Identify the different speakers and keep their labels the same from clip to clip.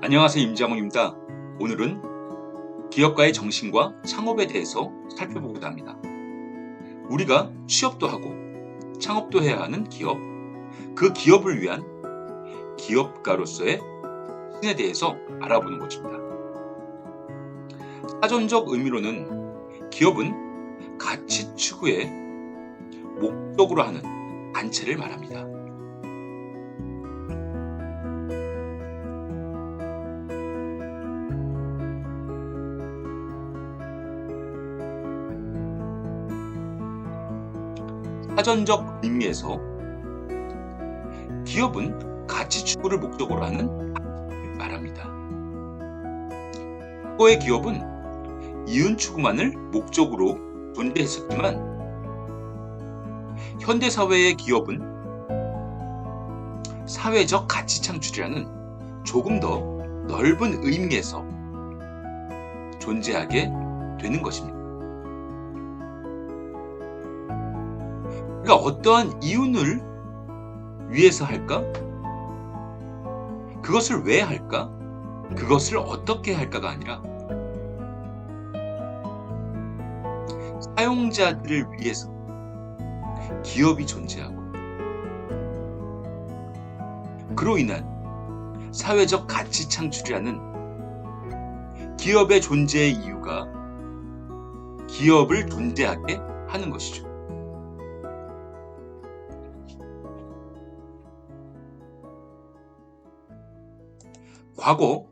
Speaker 1: 안녕하세요, 임장훈입니다. 오늘은 기업가의 정신과 창업에 대해서 살펴보고자 합니다. 우리가 취업도 하고 창업도 해야 하는 기업, 그 기업을 위한 기업가로서의 신에 대해서 알아보는 것입니다. 사전적 의미로는 기업은 가치 추구의 목적으로 하는 단체를 말합니다. 사전적 의미에서 기업은 가치 추구를 목적으로 하는 단체를 말합니다. 과거의 기업은 이윤 추구만을 목적으로 존재했었지만 현대사회의 기업은 사회적 가치 창출이라는 조금 더 넓은 의미에서 존재하게 되는 것입니다. 우리가 어떠한 이윤을 위해서 할까? 그것을 왜 할까? 그것을 어떻게 할까가 아니라 사용자들을 위해서 기업이 존재하고 그로 인한 사회적 가치 창출이라는 기업의 존재의 이유가 기업을 존재하게 하는 것이죠. 과거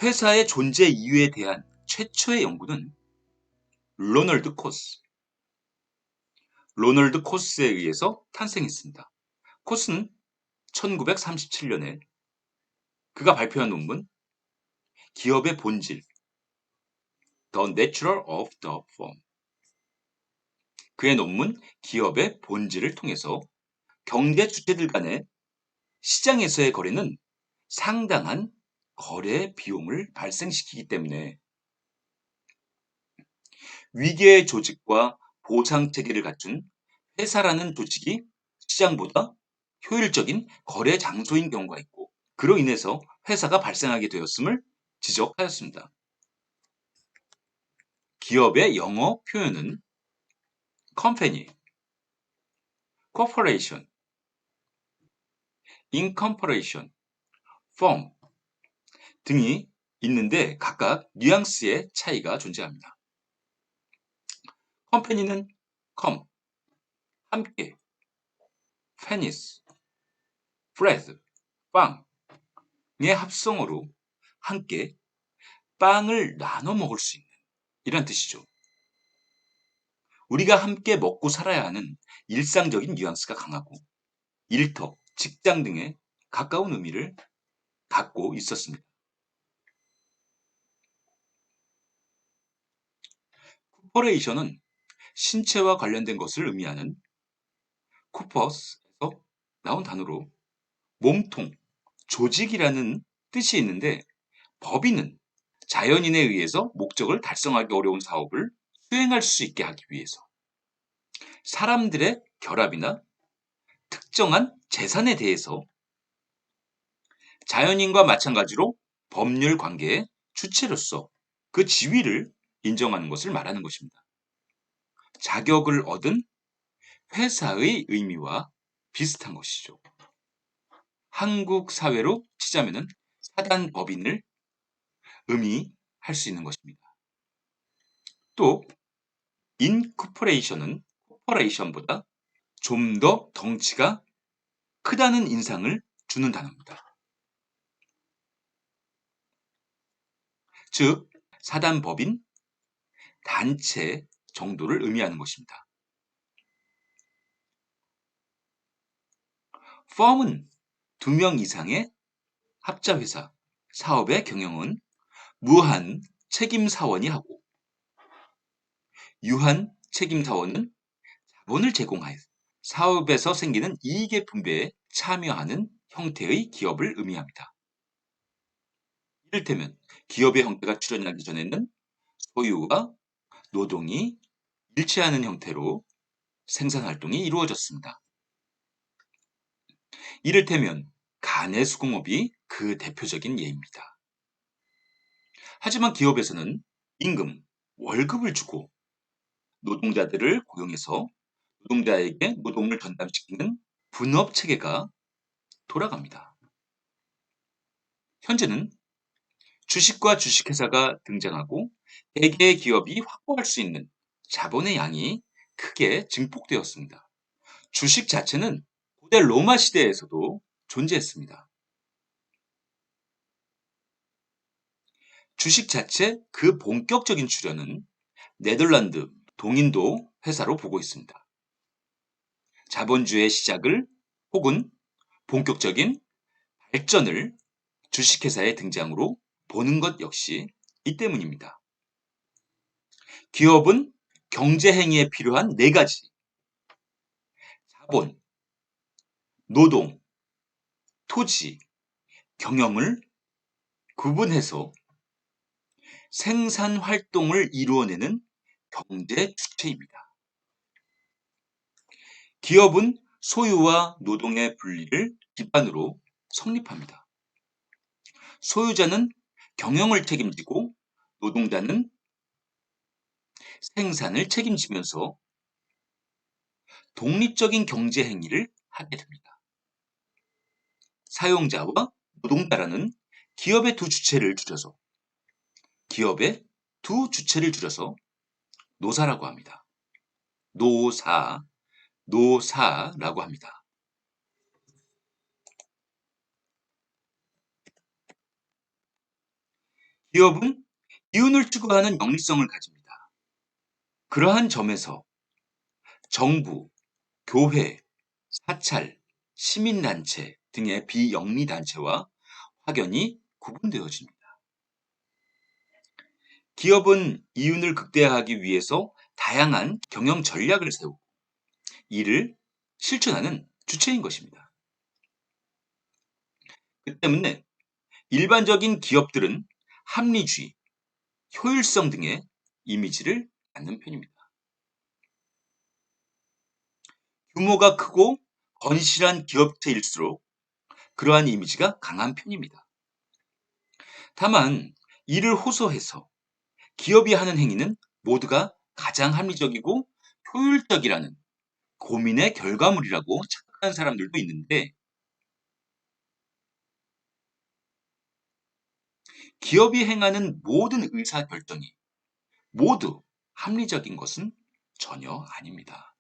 Speaker 1: 회사의 존재 이유에 대한 최초의 연구는 로널드 코스에 의해서 탄생했습니다. 코스는 1937년에 그가 발표한 논문 기업의 본질 The Nature of the Firm, 그의 논문 기업의 본질을 통해서 경제 주체들 간의 시장에서의 거래는 상당한 거래 비용을 발생시키기 때문에 위계의 조직과 보상 체계를 갖춘 회사라는 조직이 시장보다 효율적인 거래 장소인 경우가 있고 그로 인해서 회사가 발생하게 되었음을 지적하였습니다. 기업의 영어 표현은 company, corporation, incorporation, firm 등이 있는데 각각 뉘앙스의 차이가 존재합니다. 컴퍼니는 com, 함께, 페니스, bread, 빵의 합성어로 함께 빵을 나눠 먹을 수 있는 이란 뜻이죠. 우리가 함께 먹고 살아야 하는 일상적인 뉘앙스가 강하고 일터, 직장 등에 가까운 의미를 갖고 있었습니다. 코퍼레이션은 신체와 관련된 것을 의미하는 코퍼스에서 나온 단어로 몸통, 조직이라는 뜻이 있는데 법인은 자연인에 의해서 목적을 달성하기 어려운 사업을 수행할 수 있게 하기 위해서 사람들의 결합이나 특정한 재산에 대해서 자연인과 마찬가지로 법률 관계의 주체로서 그 지위를 인정하는 것을 말하는 것입니다. 자격을 얻은 회사의 의미와 비슷한 것이죠. 한국 사회로 치자면은 사단 법인을 의미할 수 있는 것입니다. 또 인코퍼레이션은 코퍼레이션보다 좀 더 덩치가 크다는 인상을 주는 단어입니다. 즉 사단 법인, 단체 정도를 의미하는 것입니다. firm은 2명 이상의 합자회사, 사업의 경영은 무한 책임사원이 하고 유한 책임사원은 자본을 제공하여 사업에서 생기는 이익의 분배에 참여하는 형태의 기업을 의미합니다. 이를테면 기업의 형태가 출현하기 전에는 소유와 노동이 일치하는 형태로 생산활동이 이루어졌습니다. 이를테면 가내수공업이 그 대표적인 예입니다. 하지만 기업에서는 임금, 월급을 주고 노동자들을 고용해서 노동자에게 노동을 전담시키는 분업 체계가 돌아갑니다. 현재는 주식과 주식회사가 등장하고 개개의 기업이 확보할 수 있는 자본의 양이 크게 증폭되었습니다. 주식 자체는 고대 로마 시대에서도 존재했습니다. 주식 자체 그 본격적인 출현은 네덜란드 동인도 회사로 보고 있습니다. 자본주의의 시작을 혹은 본격적인 발전을 주식회사의 등장으로 보는 것 역시 이 때문입니다. 기업은 경제행위에 필요한 네 가지 자본, 노동, 토지, 경영을 구분해서 생산 활동을 이루어내는 경제 주체입니다. 기업은 소유와 노동의 분리를 기반으로 성립합니다. 소유자는 경영을 책임지고 노동자는 생산을 책임지면서 독립적인 경제 행위를 하게 됩니다. 사용자와 노동자라는 기업의 두 주체를 줄여서 노사라고 합니다. 노사라고 합니다. 기업은 이윤을 추구하는 영리성을 가집니다. 그러한 점에서 정부, 교회, 사찰, 시민단체 등의 비영리단체와 확연히 구분되어집니다. 기업은 이윤을 극대화하기 위해서 다양한 경영 전략을 세우고 이를 실천하는 주체인 것입니다. 그 때문에 일반적인 기업들은 합리주의, 효율성 등의 이미지를 갖는 편입니다. 규모가 크고 건실한 기업체일수록 그러한 이미지가 강한 편입니다. 다만 이를 호소해서 기업이 하는 행위는 모두가 가장 합리적이고 효율적이라는 고민의 결과물이라고 착각하는 사람들도 있는데 기업이 행하는 모든 의사결정이 모두 합리적인 것은 전혀 아닙니다.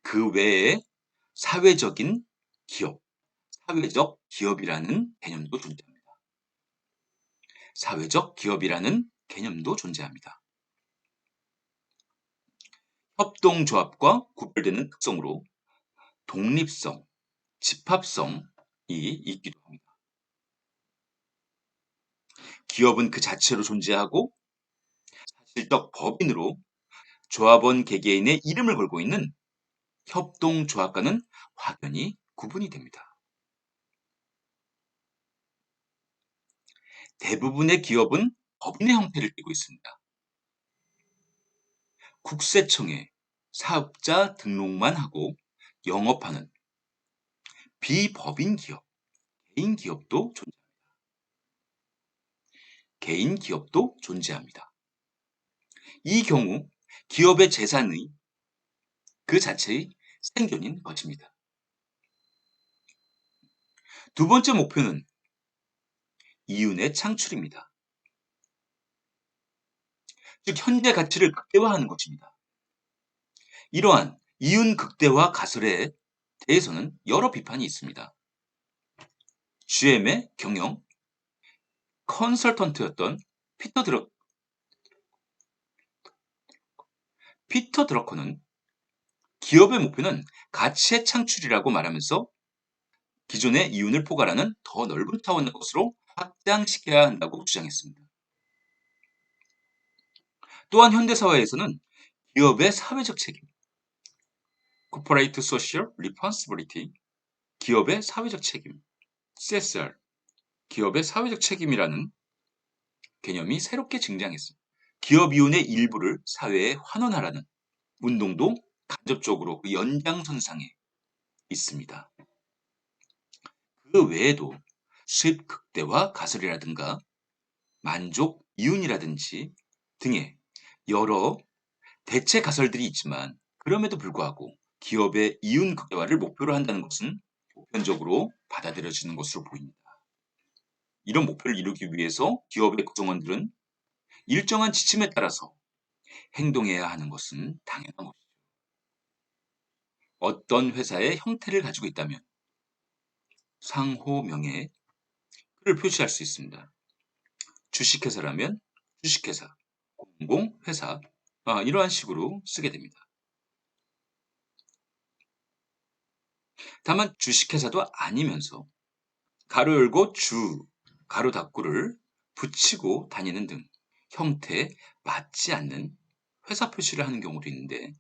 Speaker 1: 그 외에 사회적인 기업, 사회적 기업이라는 개념도 존재합니다. 사회적 기업이라는 개념도 존재합니다. 협동조합과 구별되는 특성으로 독립성, 집합성이 있기도 합니다. 기업은 그 자체로 존재하고 사실적 법인으로 조합원 개개인의 이름을 걸고 있는 협동조합과는 확연히 구분이 됩니다. 대부분의 기업은 법인의 형태를 띠고 있습니다. 국세청에 사업자 등록만 하고 영업하는 비법인 기업, 개인 기업도 존재합니다. 이 경우 기업의 재산의 그 자체의 생존인 것입니다. 두 번째 목표는 이윤의 창출입니다. 즉 현재 가치를 극대화하는 것입니다. 이러한 이윤 극대화 가설에 대해서는 여러 비판이 있습니다. GM의 경영 컨설턴트였던 피터 드러커는 기업의 목표는 가치의 창출이라고 말하면서 기존의 이윤을 포괄하는 더 넓은 차원의 것으로 확장시켜야 한다고 주장했습니다. 또한 현대사회에서는 기업의 사회적 책임, Corporate Social Responsibility, 기업의 사회적 책임, CSR, 기업의 사회적 책임이라는 개념이 새롭게 등장했습니다. 기업 이윤의 일부를 사회에 환원하라는 운동도 간접적으로 그 연장선상에 있습니다. 그 외에도 수입 극대화 가설이라든가 만족 이윤이라든지 등의 여러 대체 가설들이 있지만, 그럼에도 불구하고 기업의 이윤 극대화를 목표로 한다는 것은 보편적으로 받아들여지는 것으로 보입니다. 이런 목표를 이루기 위해서 기업의 구성원들은 일정한 지침에 따라서 행동해야 하는 것은 당연한 것이죠. 어떤 회사의 형태를 가지고 있다면 상호명예를 표시할 수 있습니다. 주식회사라면 주식회사, 공공회사, 이러한 식으로 쓰게 됩니다. 다만 주식회사도 아니면서 가로 열고 주, 가로 닫고를 붙이고 다니는 등 형태에 맞지 않는 회사 표시를 하는 경우도 있는데,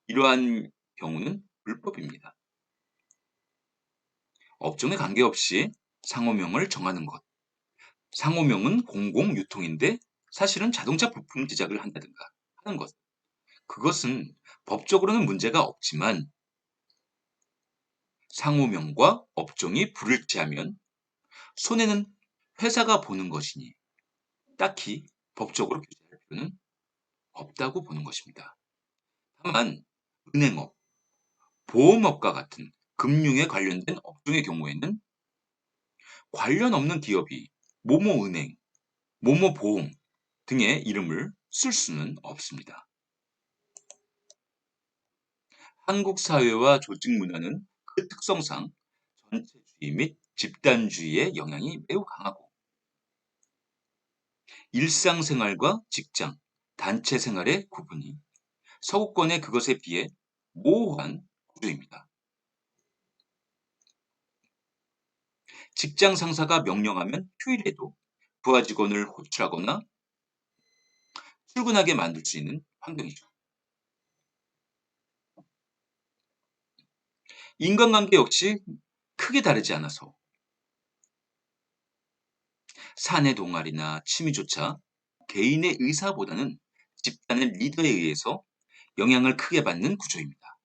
Speaker 1: 이러한 경우는 불법입니다. 업종에 관계없이 상호명을 정하는 것. 상호명은 공공유통인데 사실은 자동차 부품 제작을 한다든가 하는 것. 그것은 법적으로는 문제가 없지만 상호명과 업종이 불일치하면 손해는 회사가 보는 것이니 딱히 법적으로 규제할 필요는 없다고 보는 것입니다. 다만 은행업, 보험업과 같은 금융에 관련된 업종의 경우에는 관련 없는 기업이 모모은행, 모모보험 등의 이름을 쓸 수는 없습니다. 한국 사회와 조직 문화는 그 특성상 전체주의 및 집단주의의 영향이 매우 강하고, 일상생활과 직장, 단체 생활의 구분이 서구권의 그것에 비해 모호한 구조입니다. 직장 상사가 명령하면 휴일에도 부하 직원을 호출하거나 출근하게 만들 수 있는 환경이죠. 인간관계 역시 크게 다르지 않아서 사내 동아리나 취미조차 개인의 의사보다는 집단의 리더에 의해서 영향을 크게 받는 구조입니다.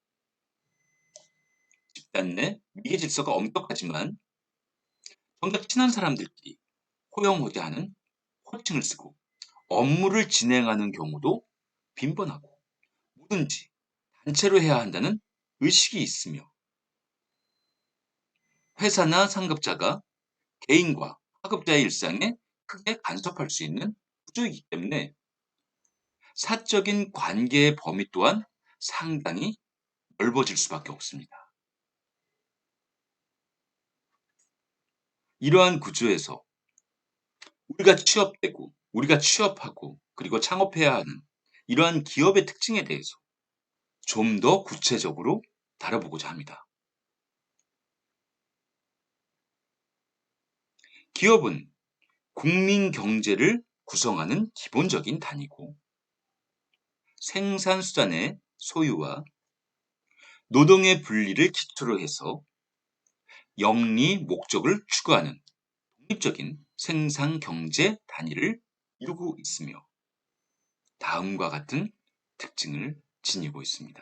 Speaker 1: 집단 내 위계 질서가 엄격하지만 정작 친한 사람들끼리 호영호재하는 호칭을 쓰고 업무를 진행하는 경우도 빈번하고, 뭐든지 단체로 해야 한다는 의식이 있으며, 회사나 상급자가 개인과 하급자의 일상에 크게 간섭할 수 있는 구조이기 때문에 사적인 관계의 범위 또한 상당히 넓어질 수밖에 없습니다. 이러한 구조에서 우리가 취업하고 그리고 창업해야 하는 이러한 기업의 특징에 대해서 좀 더 구체적으로 다뤄보고자 합니다. 기업은 국민 경제를 구성하는 기본적인 단위고, 생산수단의 소유와 노동의 분리를 기초로 해서 영리 목적을 추구하는 독립적인 생산 경제 단위를 이루고 있으며, 다음과 같은 특징을 지니고 있습니다.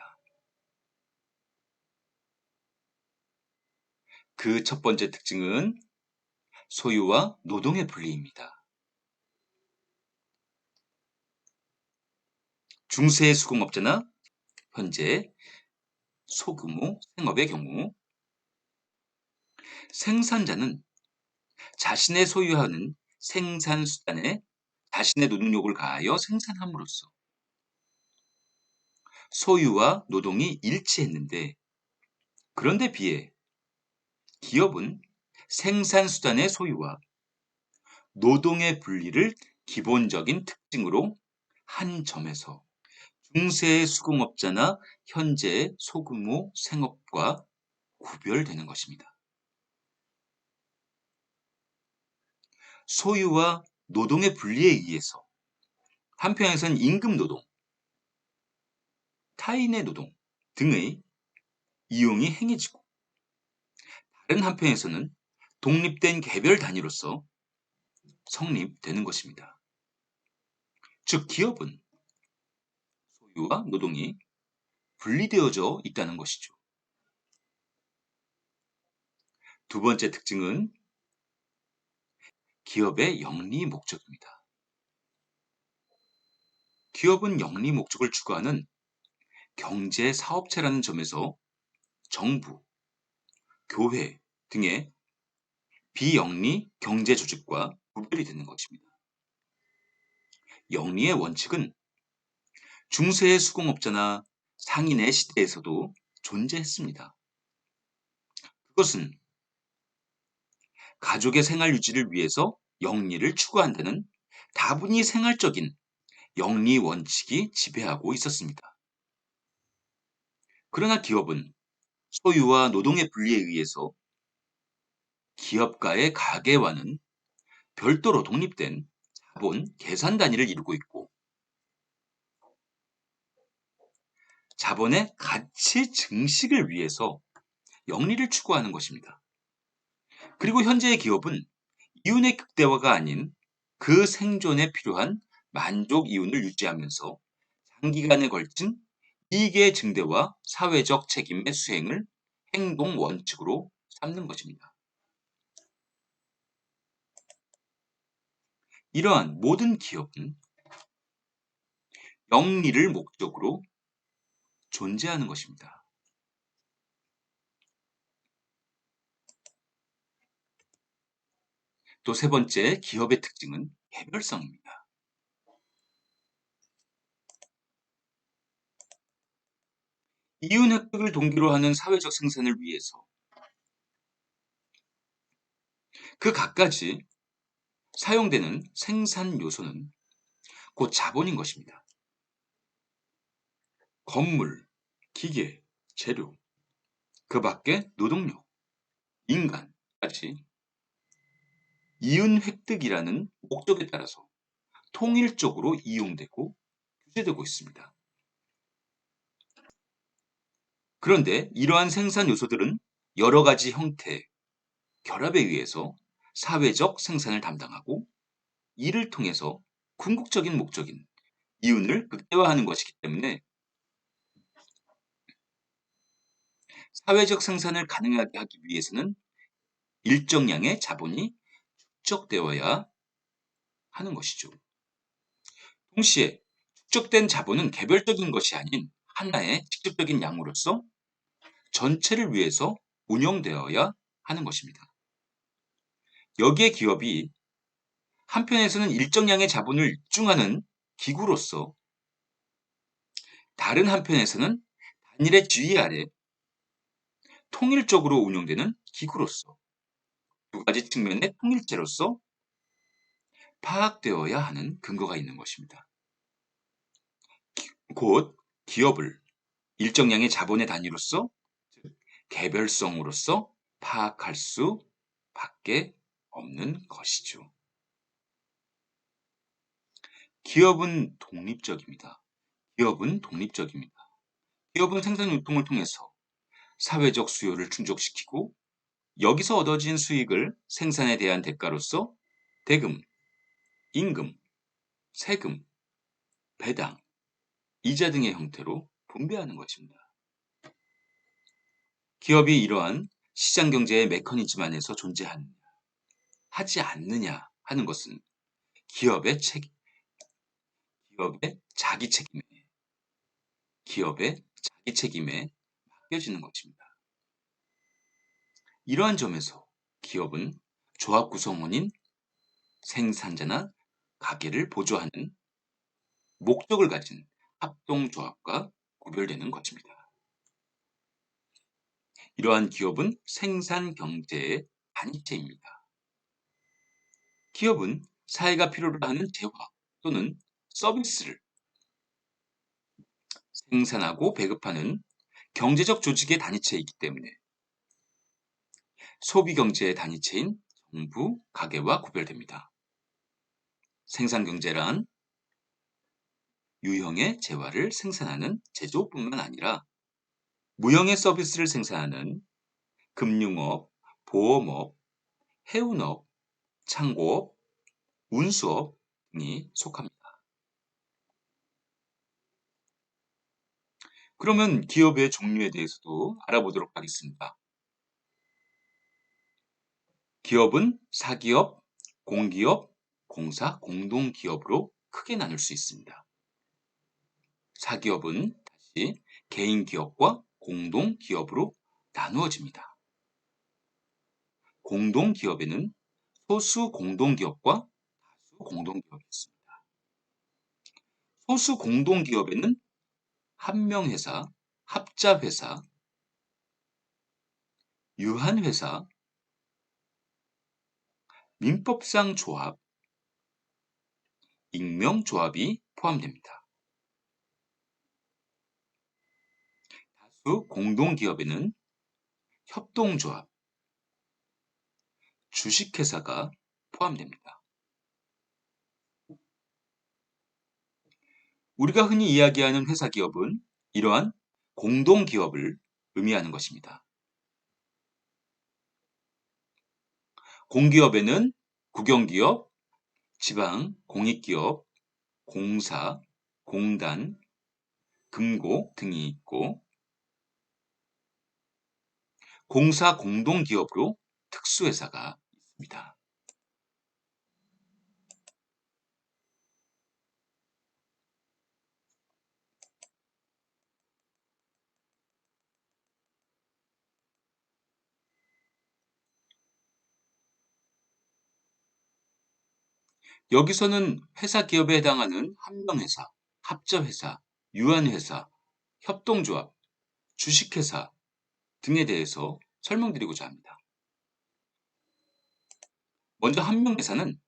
Speaker 1: 그 첫 번째 특징은 소유와 노동의 분리입니다. 중세 수공업자나 현재 소규모 생업의 경우 생산자는 자신의 소유하는 생산수단에 자신의 노동력을 가하여 생산함으로써 소유와 노동이 일치했는데, 그런데 비해 기업은 생산수단의 소유와 노동의 분리를 기본적인 특징으로 한 점에서 중세 수공업자나 현재의 소규모 생업과 구별되는 것입니다. 소유와 노동의 분리에 의해서 한편에서는 임금 노동, 타인의 노동 등의 이용이 행해지고, 다른 한편에서는 독립된 개별 단위로서 성립되는 것입니다. 즉 기업은 소유와 노동이 분리되어져 있다는 것이죠. 두 번째 특징은 기업의 영리 목적입니다. 기업은 영리 목적을 추구하는 경제 사업체라는 점에서 정부, 교회 등의 비영리 경제 조직과 구별이 되는 것입니다. 영리의 원칙은 중세의 수공업자나 상인의 시대에서도 존재했습니다. 그것은 가족의 생활 유지를 위해서 영리를 추구한다는 다분히 생활적인 영리 원칙이 지배하고 있었습니다. 그러나 기업은 소유와 노동의 분리에 의해서 기업가의 가계와는 별도로 독립된 자본 계산 단위를 이루고 있고 자본의 가치 증식을 위해서 영리를 추구하는 것입니다. 그리고 현재의 기업은 이윤의 극대화가 아닌 그 생존에 필요한 만족 이윤을 유지하면서 장기간에 걸친 이익의 증대와 사회적 책임의 수행을 행동 원칙으로 삼는 것입니다. 이러한 모든 기업은 영리를 목적으로 존재하는 것입니다. 또 세 번째 기업의 특징은 개별성입니다. 이윤 획득을 동기로 하는 사회적 생산을 위해서 그 갖가지 사용되는 생산 요소는 곧 자본인 것입니다. 건물, 기계, 재료, 그 밖에 노동력, 인간까지 이윤 획득이라는 목적에 따라서 통일적으로 이용되고 규제되고 있습니다. 그런데 이러한 생산 요소들은 여러 가지 형태의 결합에 의해서 사회적 생산을 담당하고 이를 통해서 궁극적인 목적인 이윤을 극대화하는 것이기 때문에 사회적 생산을 가능하게 하기 위해서는 일정량의 자본이 축적되어야 하는 것이죠. 동시에 축적된 자본은 개별적인 것이 아닌 하나의 직접적인 양으로서 전체를 위해서 운영되어야 하는 것입니다. 여기에 기업이 한편에서는 일정량의 자본을 입증하는 기구로서 다른 한편에서는 단일의 지위 아래 통일적으로 운영되는 기구로서 두 가지 측면의 통일체로서 파악되어야 하는 근거가 있는 것입니다. 곧 기업을 일정량의 자본의 단위로서 즉 개별성으로서 파악할 수 밖에 없는 것이죠. 기업은 독립적입니다. 기업은 독립적입니다. 기업은 생산 유통을 통해서 사회적 수요를 충족시키고 여기서 얻어진 수익을 생산에 대한 대가로서 대금, 임금, 세금, 배당, 이자 등의 형태로 분배하는 것입니다. 기업이 이러한 시장 경제의 메커니즘 안에서 존재하느냐, 하지 않느냐 하는 것은 기업의 기업의 자기 책임에, 기업의 자기 책임에 맡겨지는 것입니다. 이러한 점에서 기업은 조합 구성원인 생산자나 가게를 보조하는 목적을 가진 합동조합과 구별되는 것입니다. 이러한 기업은 생산 경제의 단위체입니다. 기업은 사회가 필요로 하는 재화 또는 서비스를 생산하고 배급하는 경제적 조직의 단위체이기 때문에 소비 경제의 단위체인 정부, 가계와 구별됩니다. 생산 경제란 유형의 재화를 생산하는 제조업뿐만 아니라 무형의 서비스를 생산하는 금융업, 보험업, 해운업, 창고업, 운수업 등이 속합니다. 그러면 기업의 종류에 대해서도 알아보도록 하겠습니다. 기업은 사기업, 공기업, 공사, 공동기업으로 크게 나눌 수 있습니다. 사기업은 다시 개인기업과 공동기업으로 나누어집니다. 공동기업에는 소수 공동기업과 다수 공동기업이 있습니다. 소수 공동기업에는 한명회사, 합자회사, 유한회사, 민법상 조합, 익명조합이 포함됩니다. 다수 공동기업에는 협동조합, 주식회사가 포함됩니다. 우리가 흔히 이야기하는 회사기업은 이러한 공동기업을 의미하는 것입니다. 공기업에는 국영기업, 지방, 공익기업, 공사, 공단, 금고 등이 있고 공사 공동기업으로 특수회사가 있습니다. 여기서는 회사 기업에 해당하는 한명회사, 합자회사, 유한회사, 협동조합, 주식회사 등에 대해서 설명드리고자 합니다. 먼저 한명회사는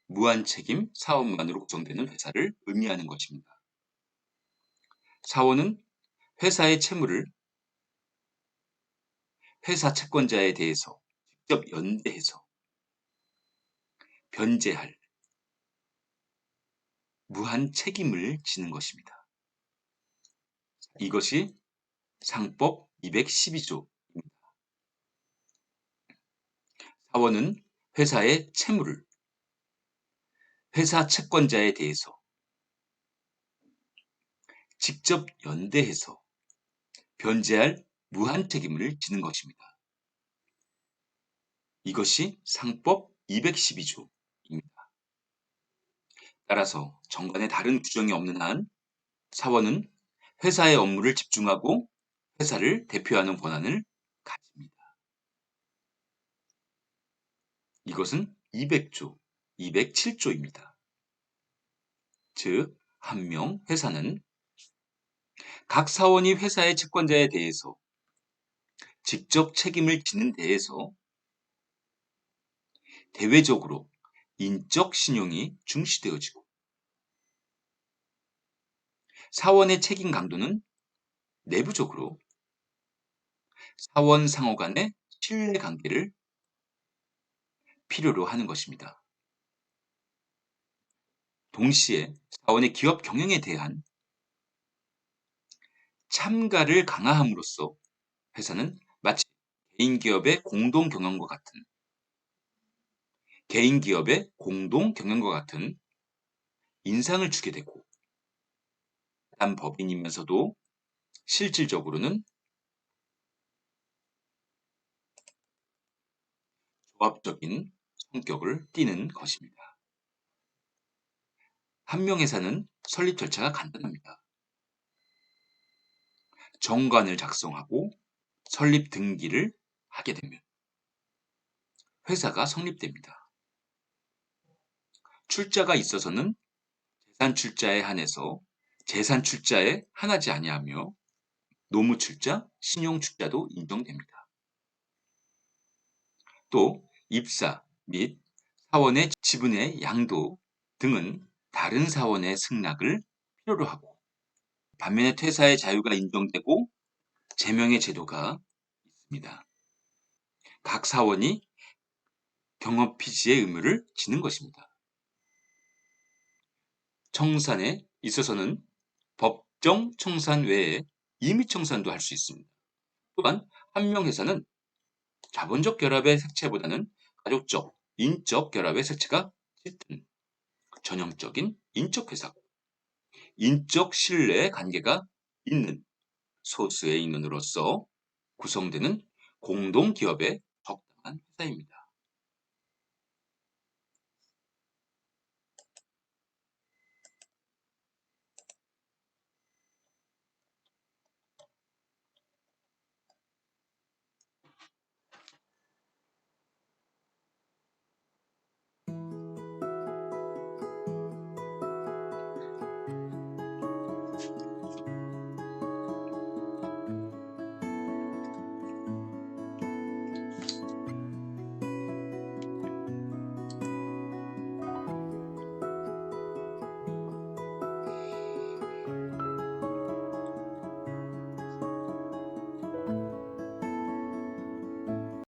Speaker 1: 무한책임 사업만으로 구성되는 회사를 의미하는 것입니다. 사원은 회사의 채무를 회사 채권자에 대해서 직접 연대해서 변제할 무한 책임을 지는 것입니다. 이것이 상법 212조입니다. 사원은 회사의 채무를 회사 채권자에 대해서 직접 연대해서 변제할 무한 책임을 지는 것입니다. 이것이 상법 212조입니다. 따라서 정관에 다른 규정이 없는 한 사원은 회사의 업무를 집중하고 회사를 대표하는 권한을 가집니다. 이것은 200조, 207조입니다. 즉, 한명 회사는 각 사원이 회사의 채권자에 대해서 직접 책임을 지는 데에서 대외적으로 인적 신용이 중시되어지고 사원의 책임 강도는 내부적으로 사원 상호 간의 신뢰 관계를 필요로 하는 것입니다. 동시에 사원의 기업 경영에 대한 참가를 강화함으로써 회사는 마치 개인 기업의 공동 경영과 같은 인상을 주게 되고 단 법인이면서도 실질적으로는 조합적인 성격을 띠는 것입니다. 한명회사는 설립 절차가 간단합니다. 정관을 작성하고 설립 등기를 하게 되면 회사가 성립됩니다. 출자가 있어서는 재산 출자에 한해서 재산 출자에 한하지 아니하며 노무 출자, 신용 출자도 인정됩니다. 또 입사 및 사원의 지분의 양도 등은 다른 사원의 승낙을 필요로 하고 반면에 퇴사의 자유가 인정되고 제명의 제도가 있습니다. 각 사원이 경업피지의 의무를 지는 것입니다. 청산에 있어서는 법정 청산 외에 임의청산도 할 수 있습니다. 또한 한명회사는 자본적 결합의 색채보다는 가족적, 인적 결합의 색채가 짙은 전형적인 인적 회사고 인적 신뢰 관계가 있는 소수의 인원으로서 구성되는 공동기업의 적당한 가능한 회사입니다.